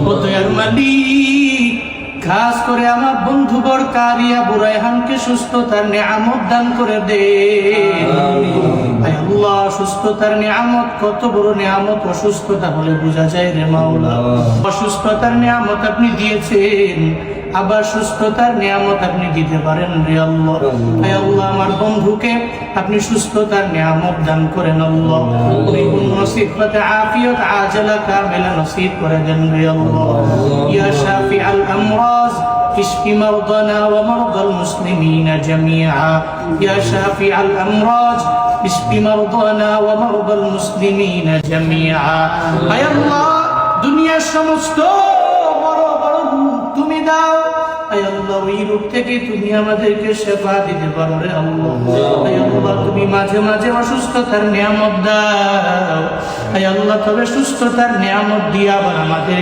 ও দয়ার মালিক, খাস করে আমার বন্ধু বরকারি আবু রায়হানকে সুস্থতার নিয়ামত দান করে দে। আয় আল্লাহ, সুস্থতার নিয়ামত কত বড় নিয়ামত, অসুস্থতা বলে বোঝা যায় রে মাওলা। অসুস্থতার নিয়ামত আপনি দিয়েছেন, আবার সুস্থতার নিয়ামত আপনি দিতে পারেন রে আল্লাহ। আয় আল্লাহ, আমার বন্ধুকে আপনি সুস্থতার নিয়ামত দান করেন আল্লাহ। পরিপূর্ণ সিফাতে আফিয়ত আজলা কামিলা নসিব করে দেন রে আল্লাহ। ইয়া শাফিআল আমরাজ اشف مرضنا ومرضى المسلمين جميعا يا شافع الأمراض اشف مرضنا ومرضى المسلمين جميعا আয় আল্লাহ, দুনিয়ার সমস্ত বড় বড় রোগ তুমি দাও। আয় আল্লাহ, ওই রোগ থেকে তুমি আমাদেরকে সেবা দিতে পারো রে আল্লাহ। আয় আল্লাহ, তুমি মাঝে মাঝে অসুস্থতার নিয়ামত দাও। আয় আল্লাহ, তবে সুস্থতার নিয়ামত দিয়া আবার আমাদের